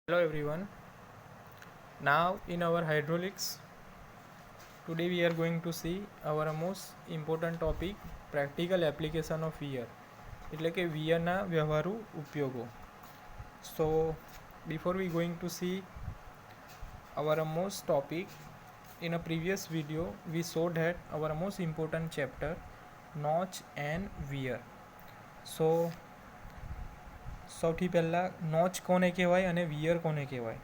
Hello everyone. Now in our hydraulics, today we are going to see our most important topic, practical application of weir. એટલે કે wearના વ્યવહારુ ઉપયોગો. So before we going to see our most topic, in a previous video we showed that our most important chapter, notch and wear. So સૌથી પહેલાં notch કોને કહેવાય અને wear કોને કહેવાય.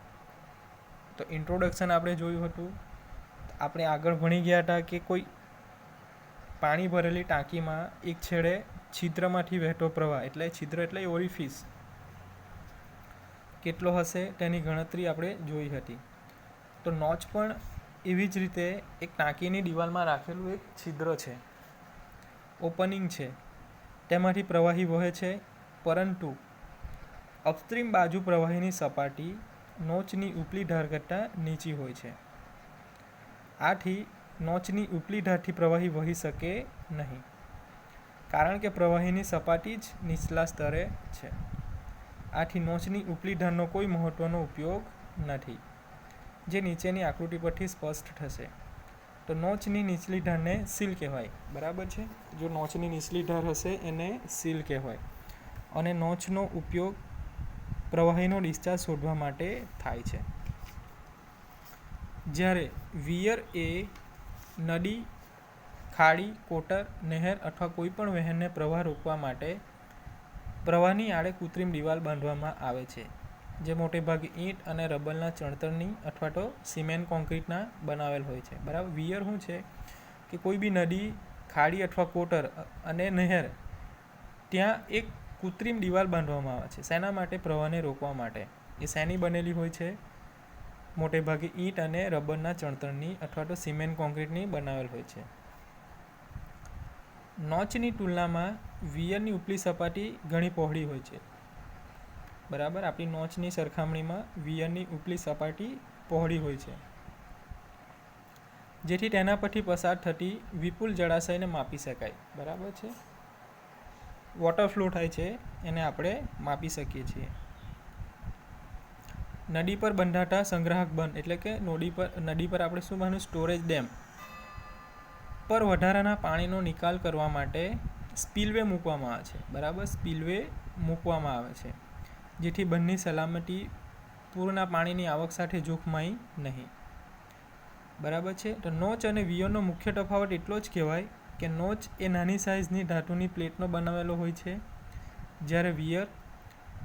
તો ઇન્ટ્રોડક્શન આપણે જોયું હતું. આપણે આગળ ભણી ગયા હતા કે કોઈ પાણી ભરેલી ટાંકીમાં એક છેડે છિદ્રમાંથી વહેતો પ્રવાહ, એટલે છિદ્ર એટલે ઓરિફિસ, કેટલો હશે તેની ગણતરી આપણે જોઈ હતી. તો નોચ પણ એવી જ રીતે એક ટાંકીની દિવાલમાં રાખેલું એક છિદ્ર છે, ઓપનિંગ છે, તેમાંથી પ્રવાહી વહે છે, પરંતુ અપસ્ટ્રીમ બાજુ પ્રવાહીની સપાટી નોચની ઉપલી ધાર કરતાં નીચી હોય છે. આથી નોચની ઉપલી ધારથી પ્રવાહી વહી શકે નહીં, કારણ કે પ્રવાહીની સપાટી જ નીચલા સ્તરે છે. આથી નોચની ઉપલી ધારનો કોઈ મહત્ત્વનો ઉપયોગ નથી, જે નીચેની આકૃતિ પરથી સ્પષ્ટ થશે. તો નોચની નીચલી ધારને સીલ કહેવાય. બરાબર છે. જો નોચની નીચલી ધાર હશે એને સીલ કહેવાય. અને નોચનો ઉપયોગ પ્રવાહીનો ડિસ્ચાર્જ શોધવા માટે થાય છે. જ્યારે વિયર એ નદી, ખાડી, કોટર, નહેર અથવા કોઈપણ વહેણને પ્રવાહ રોકવા માટે પ્રવાહની આડે કૃત્રિમ દિવાલ બાંધવામાં આવે છે, જે મોટે ભાગે ઈંટ અને રબરના ચણતરની અથવા તો સિમેન્ટ કોન્ક્રીટના બનાવેલ હોય છે. બરાબર. વિયર શું છે કે કોઈ બી નદી, ખાડી અથવા કોટર અને નહેર, ત્યાં એક કૃત્રિમ દિવાલ બાંધવામાં આવે છે. શેના માટે? પ્રવાહને રોકવા માટે. એ શેની બનેલી હોય છે? મોટે ભાગે ઈંટ અને રબરના ચણતરની અથવા તો સિમેન્ટ કોન્ક્રીટની બનાવેલ હોય છે. નોચની તુલનામાં વિયરની ઉપલી સપાટી ઘણી પહોળી હોય છે. બરાબર. આપણી નોચની સરખામણીમાં વિયરની ઉપલી સપાટી પહોળી હોય છે, જેથી તેના પરથી પસાર થતી વિપુલ જળાશયને માપી શકાય. બરાબર છે. વોટર ફ્લો થાય છે એને આપણે માપી શકીએ છીએ. નદી પર બંધાતા સંગ્રાહક બંધ, એટલે કે નદી પર આપણે શું બાંધ્યું? સ્ટોરેજ ડેમ પર વધારાના પાણીનો નિકાલ કરવા માટે સ્પીલવે મૂકવામાં આવે છે. બરાબર. સ્પીલવે મૂકવામાં આવે છે, જેથી બંધની સલામતી પૂરના પાણીની આવક સાથે જોખમાય નહીં. બરાબર છે. તો નોચ અને વિયરનો મુખ્ય તફાવત એટલો જ કહેવાય કે નોચ એ નાની સાઇઝની ધાતુની પ્લેટનો બનાવેલો હોય છે, જ્યારે વિયર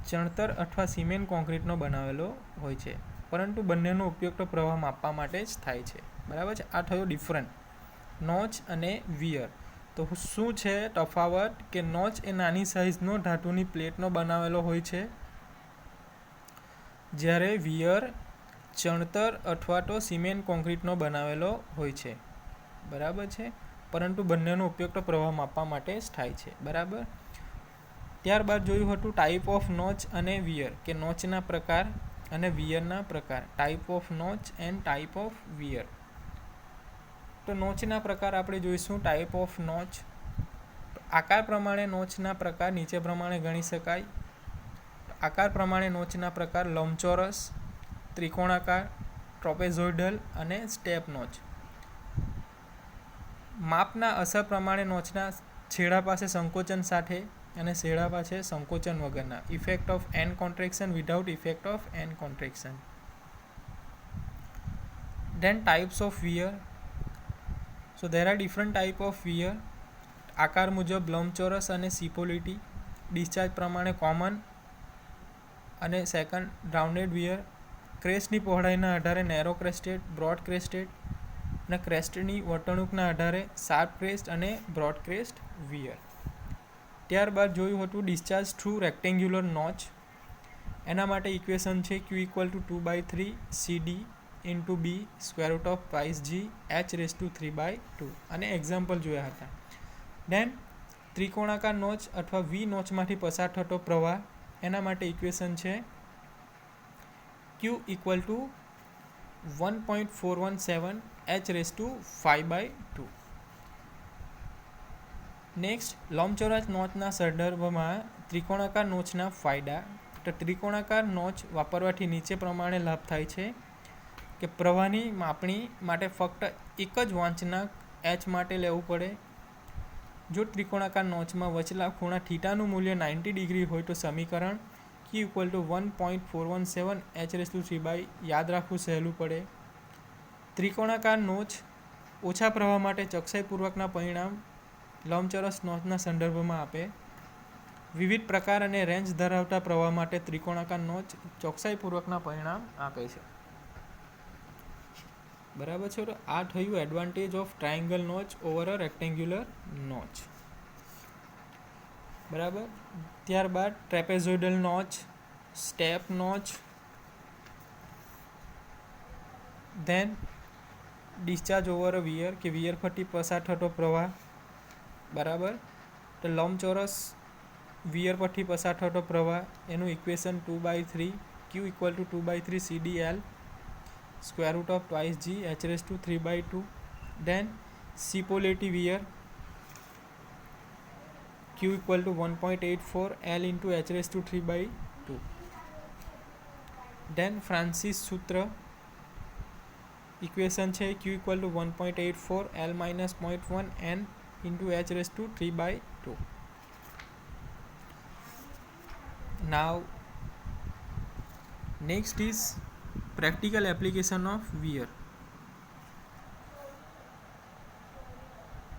ચણતર અથવા સિમેન્ટ કોન્ક્રીટનો બનાવેલો હોય છે. પરંતુ બંનેનો ઉપયોગ તો પ્રવાહ માપવા માટે જ થાય છે. બરાબર છે. આ થયો ડિફરન્ટ, નોચ અને વિયર. તો શું છે તફાવત? કે નોચ એ નાની સાઇઝનો ધાતુની પ્લેટનો બનાવેલો હોય છે, જ્યારે વિયર ચણતર અથવા તો સિમેન્ટ કોન્ક્રીટનો બનાવેલો હોય છે. બરાબર છે. પરંતુ બંનેનો ઉપયોગ તો પ્રવાહ માપવા માટે જ થાય છે. બરાબર. ત્યારબાદ જોયું હતું ટાઈપ ઓફ નોચ અને વિયર, કે નોચના પ્રકાર અને વિયરના પ્રકાર. Type of notch and type of weir. તો નોચના પ્રકાર આપણે જોઈશું. Type of notch. આકાર પ્રમાણે નોચના પ્રકાર નીચે પ્રમાણે ગણી શકાય. આકાર પ્રમાણે નોચના પ્રકાર લંબચોરસ, ત્રિકોણાકાર, ટ્રોપેઝોઇડલ અને સ્ટેપ નોચ. માપના અસર પ્રમાણે નોચના છેડા પાસે સંકોચન સાથે અને છેડા પાસે સંકોચન વગરના. Effect of end contraction without effect of end contraction. Then types of weir. So there are different type of weir. આકાર મુજબ લંબચોરસ અને સિપોલિટી. ડિસ્ચાર્જ પ્રમાણે કોમન અને સેકન્ડ રાઉન્ડેડ વિયર. ક્રેસ્ટની પહોળાઈના આધારે નેરો ક્રેસ્ટેડ, બ્રોડ ક્રેસ્ટેડ, અને ક્રેસ્ટની વર્તણૂકના આધારે શાર્પ ક્રેસ્ટ અને બ્રોડ ક્રેસ્ટ વિયર. ત્યારબાદ જોયું હતું ડિસ્ચાર્જ થ્રુ રેક્ટેન્ગ્યુલર નોચ. એના માટે ઇક્વેશન છે Q=2/3 CD into B √5G H⁻³ અને એક્ઝામ્પલ જોયા હતા. દેન ત્રિકોણાકાર નોચ અથવા વી નોચમાંથી પસાર થતો પ્રવાહ, એના માટે ઇક્વેશન છે Q=1.417 H⁻5/2. નેક્સ્ટ, લંબચોરસ નોચના સંદર્ભમાં ત્રિકોણાકાર નોચના ફાયદા. તો ત્રિકોણાકાર નોચ વાપરવાથી નીચે પ્રમાણે લાભ થાય છે કે પ્રવાહની માપણી માટે ફક્ત એક જ વાંચનાંક h માટે લેવું પડે. જો ત્રિકોણાકાર નોચમાં વચલા ખૂણા થીટાનું મૂલ્ય 90 ડિગ્રી હોય તો સમીકરણ Q = 1.417 h/3 યાદ રાખવું સહેલું પડે. ત્રિકોણાકાર નોચ ઓછા પ્રવાહ માટે ચોકસાઈપૂર્વકના પરિણામ લંબચોરસ નોચના સંદર્ભમાં આપે. વિવિધ પ્રકાર અને રેન્જ ધરાવતા પ્રવાહ માટે ત્રિકોણાકાર નોચ ચોકસાઈપૂર્વકના પરિણામ આપે છે. બરાબર છે. તો આ થયું advantage of triangle notch over a rectangular notch. બરાબર. ત્યારબાદ trapezoidal notch, step notch, then discharge over a weir કે વિયર પરથી પસાર થતો પ્રવાહ. બરાબર. તો લંબચોરસ વિયર પરથી પસાર થતો પ્રવાહ એનું equation 2/3 Q = 2/3 CDL √2g h/3/2. Then Cipolletti weir Q = 1.84 L × h/3/2. Then Francis સૂત્ર ઇક્વેશન છે Q = 1.84 L - 0.1 N × h/3/2. Now next is practical application of weir.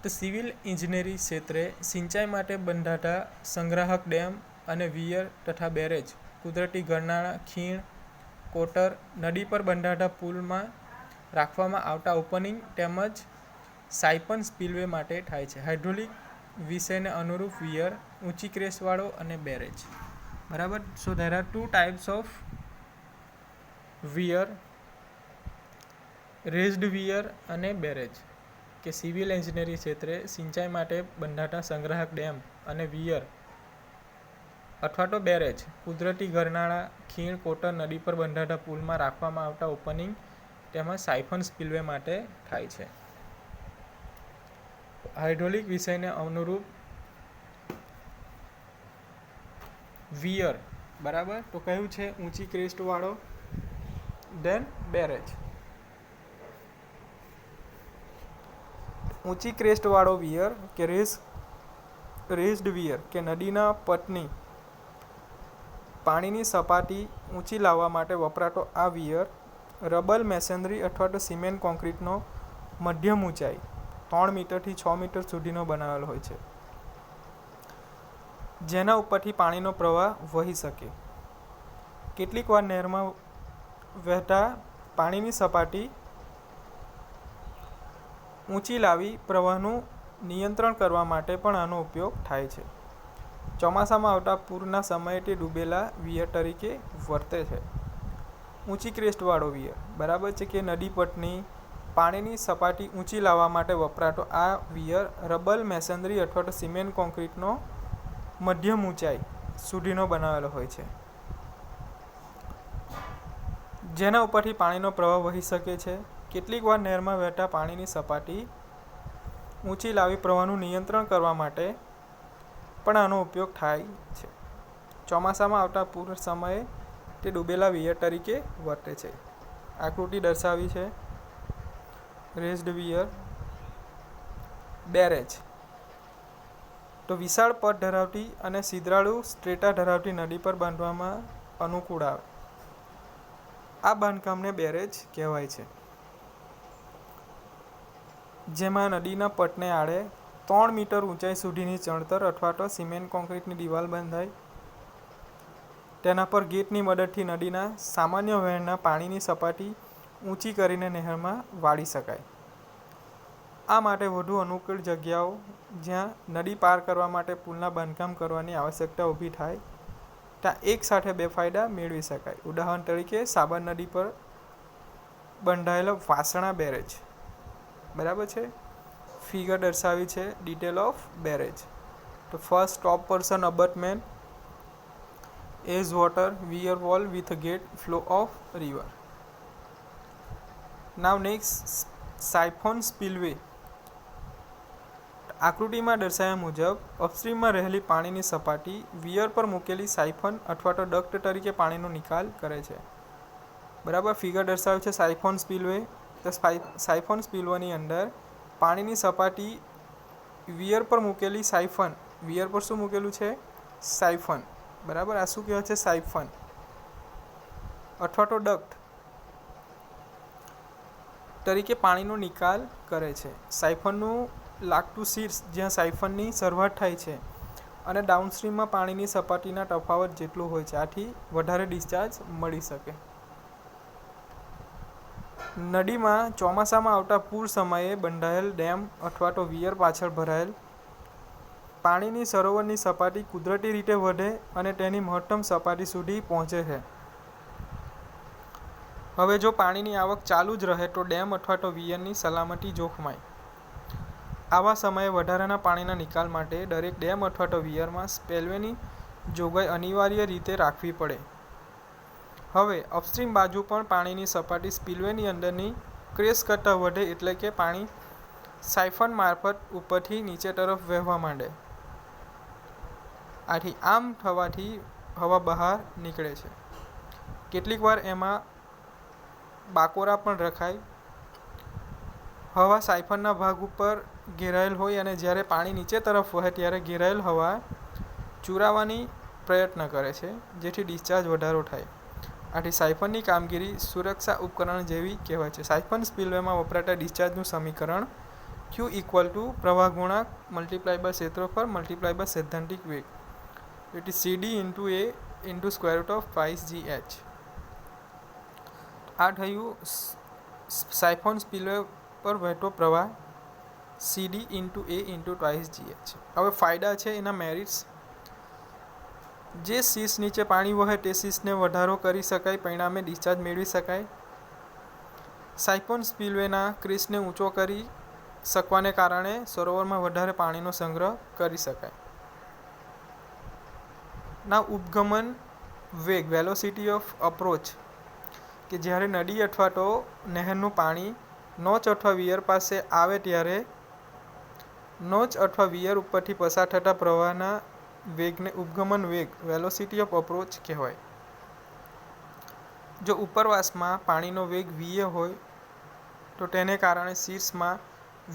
તો સિવિલ ઇજનેરી ક્ષેત્રે સિંચાઈ માટે બંધાતા સંગ્રાહક ડેમ અને વિયર તથા બેરેજ, કુદરતી ગરનાળા, ખીણ, કોટર, નદી પર બંધાતા પુલમાં રાખવામાં આવતા ઓપનિંગ તેમજ સાયપન સ્પિલવે માટે થાય છે. હાઇડ્રોલિક વિષયને અનુરૂપ વિયર, ઊંચી ક્રેસ્ટવાળો અને બેરેજ. બરાબર. So there are 2 types of weir, raised weir અને બેરેજ. કે સિવિલ એન્જિનિયરિંગ ક્ષેત્રે સિંચાઈ માટે બંધાતા સંગ્રાહક ડેમ અને વિયર અથવા તો બેરેજ, કુદરતી ગરનાળા, ખીણ, કોટર, નદી પર બંધાતા પુલમાં રાખવામાં આવતા ઓપનિંગ તેમજ સાયફન સ્પિલવે માટે થાય છે. હાઇડ્રોલિક વિષયને અનુરૂપ વિયર. બરાબર. તો કયું છે? ઊંચી ક્રેસ્ટવાળો. Than barrage. ઊંચી ક્રેસ્ટવાળો વિયર કે રેઝ્ડ વિયર કે નદીના પટની પાણીની સપાટી ઊંચી લાવવા માટે વપરાતો આ વિયર રબર મેસનરી અથવા તો સિમેન્ટ કોન્ક્રીટનો મધ્યમ ઊંચાઈ 3 મીટરથી 6 મીટર સુધીનો બનાવેલો હોય છે, જેના ઉપરથી પાણીનો પ્રવાહ વહી શકે. કેટલીક વાર નહેરમાં વહેતા પાણીની સપાટી ઊંચી લાવી પ્રવાહનું નિયંત્રણ કરવા માટે પણ આનો ઉપયોગ થાય છે. ચોમાસામાં આવતા પૂરના સમયે તે ડૂબેલા વિયર તરીકે વર્તે છે. ઊંચી ક્રેસ્ટવાળો વિયર. બરાબર છે કે નદી પટની પાણીની સપાટી ઊંચી લાવવા માટે વપરાતો આ વિયર રબર મેસનરી અથવા તો સિમેન્ટ કોન્ક્રીટનો મધ્યમ ઊંચાઈ સુધીનો બનાવેલો હોય છે, જેના ઉપરથી પાણીનો પ્રવાહ વહી શકે છે. કેટલીક વાર નહેરમાં વહેતા પાણીની સપાટી ઊંચી લાવી પ્રવાહનું નિયંત્રણ કરવા માટે પણ આનો ઉપયોગ થાય છે. ચોમાસામાં આવતા પૂર સમયે તે ડૂબેલા વિયર તરીકે વર્તે છે. આકૃતિ દર્શાવી છે. રેઝ્ડ વિયર. બેરેજ. તો વિશાળ પટ ધરાવતી અને છિદ્રાળુ સ્ટ્રેટા ધરાવતી નદી પર બાંધવામાં અનુકૂળ આવે. આ બાંધકામને બેરેજ કહેવાય છે, જેમાં નદીના પટને આડે 3 મીટર ઊંચાઈ સુધીની ચણતર અથવા તો સિમેન્ટ કોન્ક્રીટની દિવાલ બંધાય. તેના પર ગેટની મદદથી નદીના સામાન્ય વહેણના પાણીની સપાટી ઊંચી કરીને નહેરમાં વાળી શકાય. આ માટે વધુ અનુકૂળ જગ્યાઓ જ્યાં નદી પાર કરવા માટે પુલના બાંધકામ કરવાની આવશ્યકતા ઊભી થાય, ત્યાં એક સાથે બે ફાયદા મેળવી શકાય. ઉદાહરણ તરીકે સાબર નદી પર બંધાયેલો વાસણા બેરેજ. બરાબર છે. ફિગર દર્શાવી છે. Detail of barrage. તો first top person abutment as water weir wall with gate flow of river. Now next siphon spillway. આકૃતિમાં દર્શાવ્યા મુજબ અપસ્ટ્રીમમાં રહેલી પાણીની સપાટી વિયર પર મૂકેલી સાયફન અથવા તો ડક્ટ તરીકે પાણીનો નિકાલ કરે છે. બરાબર, ફિગર દર્શાવે છે સાયફોન સ્પિલવે. તો સાયફોન સ્પિલવેની અંદર પાણીની સપાટી વિયર પર મૂકેલી સાયફન, વિયર પર શું મૂકેલું છે? સાયફન. બરાબર, આ શું કહેવાય છે? સાયફન અથવા તો ડક્ટ તરીકે પાણીનો નિકાલ કરે છે. સાયફનનું લાગતું શીર્ષ જ્યાં સાયફનની શરૂઆત થાય છે અને ડાઉનસ્ટ્રીમમાં પાણીની સપાટીના તફાવત જેટલું હોય છે, આથી વધારે ડિસ્ચાર્જ મળી શકે. નદીમાં ચોમાસામાં આવતા પૂર સમયે બંધાયેલ ડેમ અથવા તો વિયર પાછળ ભરાયેલ પાણીની સરોવરની સપાટી કુદરતી રીતે વધે અને તેની મહત્તમ સપાટી સુધી પહોંચે છે. હવે જો પાણીની આવક ચાલુ જ રહે તો ડેમ અથવા તો વિયરની સલામતી જોખમાય. આવા સમયે વધારાના પાણીના નિકાલ માટે દરેક ડેમ અથવા તો વિયરમાં સ્પિલવેની જોગવાઈ અનિવાર્ય રીતે રાખવી પડે. હવે અપસ્ટ્રીમ બાજુ પણ પાણીની સપાટી સ્પિલવેની અંદરની ક્રેસ કરતાં વધે એટલે કે પાણી સાયફન મારફત ઉપરથી નીચે તરફ વહેવા માંડે. આથી આમ થવાથી હવા બહાર નીકળે છે. કેટલીકવાર એમાં બાકોરા પણ રખાય. હવા સાયફનના ભાગ ઉપર ઘેરાયેલ હોય અને જ્યારે પાણી નીચે તરફ વહે ત્યારે ઘેરાયેલ હવા ચૂરાવવાની પ્રયત્ન કરે છે, જેથી ડિસ્ચાર્જ વધારો થાય. આથી સાયફનની કામગીરી સુરક્ષા ઉપકરણ જેવી કહેવાય છે. સાયફન સ્પિલવેમાં વપરાતા ડિસ્ચાર્જનું સમીકરણ Q = પ્રવાહ ગુણાંક × ક્ષેત્રફળ × સૈદ્ધાંતિક વેગ. It is CD × A × √5GH. આ થયું સાયફોન સ્પિલવે પર વહેતો પ્રવાહ CD × A × 2GH. હવે ફાયદા છે, એના મેરિટ્સ. જે શીર્ષ નીચે પાણી વહે તે શીર્ષને વધારો કરી શકાય, પરિણામે ડિસ્ચાર્જ મેળવી શકાય. સાયફોન સ્પિલવેના ક્રેસને ઊંચો કરી શકવાને કારણે સરોવરમાં વધારે પાણીનો સંગ્રહ કરી શકાય. ના ઉપગમન વેગ વેલોસિટી ઓફ અપ્રોચ, કે જ્યારે નદી અથવા તો નહેરનું પાણી નોચ અથવા વિયર પાસે આવે ત્યારે નોચ અથવા વિયર ઉપરથી પસાર થતા પ્રવાહના વેગને ઉપગમન વેગ વેલોસિટી ઓફ અપ્રોચ કહેવાય. જો ઉપરવાસમાં પાણીનો વેગ VA હોય તો તેને કારણે શીર્ષમાં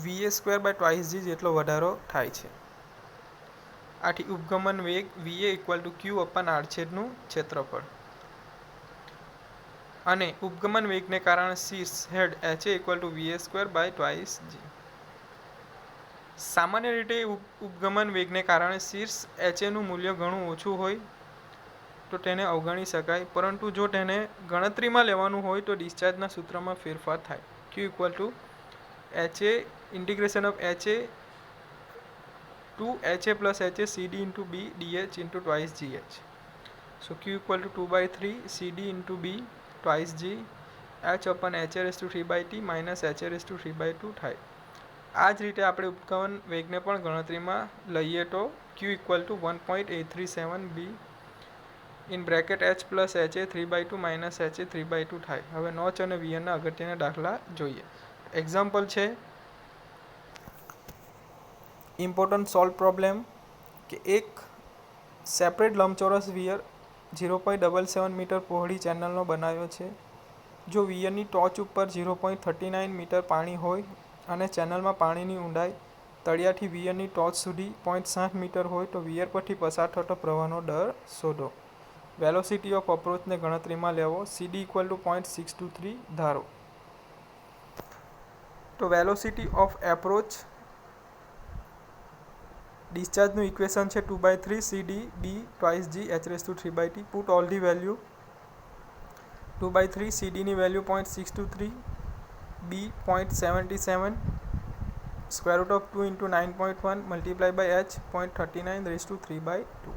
VA² / 2g જેટલો વધારો થાય છે. આથી ઉપગમન વેગ VA = Q/ આડછેદનું ક્ષેત્રફળ. અને ઉપગમન વેગને કારણે શીર્ષ હેડ HA = VA² / 2g. સામાન્ય રીતે ઉપગમન વેગને કારણે શીર્ષ HAનું મૂલ્ય ઘણું ઓછું હોય તો તેને અવગણી શકાય, પરંતુ જો તેને ગણતરીમાં લેવાનું હોય તો ડિસ્ચાર્જના સૂત્રમાં ફેરફાર થાય. Q = HA to HA + HA CD × B dH × 2GH. So Q = 2/3 CD × B 2g H/HA3/T - HA3/2 થાય. આ જ રીતે આપણે ઉપગમન વેગને પણ ગણતરીમાં લઈએ તો Q = 1.837 B (H + HA3/2 - HA3/2 થાય. હવે નોચ અને વિયરના અગત્યના દાખલા જોઈએ. એક્ઝામ્પલ છે ઇમ્પોર્ટન્ટ સોલ્વ પ્રોબ્લેમ, કે એક સેપરેટ લંબચોરસ વિયર 0.77 મીટર પહોળી ચેનલનો બનાવ્યો છે. જો વિયરની ટોચ ઉપર 0.39 મીટર પાણી હોય અને ચેનલમાં પાણીની ઊંડાઈ તળિયાથી વિયરની ટોચ સુધી 0.7 મીટર હોય તો વિયર પરથી પસાર થતો પ્રવાહનો દર શોધો. વેલોસિટી ઓફ અપ્રોચને ગણતરીમાં લેવો. CD = 0.623 ધારો. તો વેલોસિટી ઓફ એપ્રોચ ડિસ્ચાર્જનું ઇક્વેશન છે 2/3 CD B 2g H3/T. Put all the value. 2/3 CD ની value 0.623, B 0.77, √2 × 9.1 × H 0.39 × 3/2.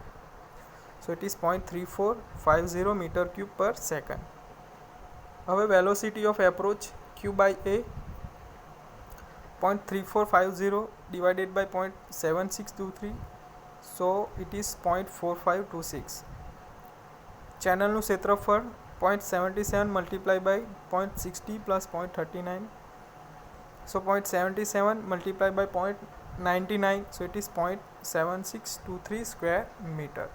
So it is 0.3450 m3/s. હવે velocity of approach Q/A 0.3450 divided by 0.7623, so it is 0.4526. ચેનલનું ક્ષેત્રફળ 0.77 multiplied by 0.60 plus 0.39, so 0.77 multiplied by 99, so it is 0.7623 square meter.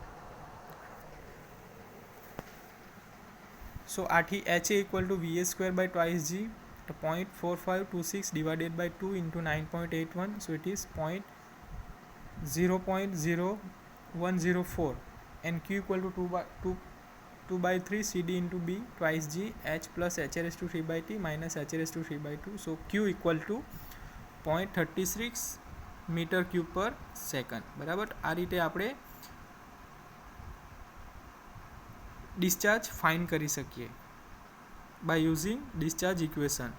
So RT HA equal to VA square by twice G, 0.4526 divided by 2 into 9.81, so it is 0.0104, and Q equal to 2 by 3 CD into B twice G H plus H raised to 3 by T minus H raised to 3 by 2, so Q equal to 0.36 metre cube પર second. બરાબર, આ રીતે આપણે discharge find કરી શકીએ by using discharge equation.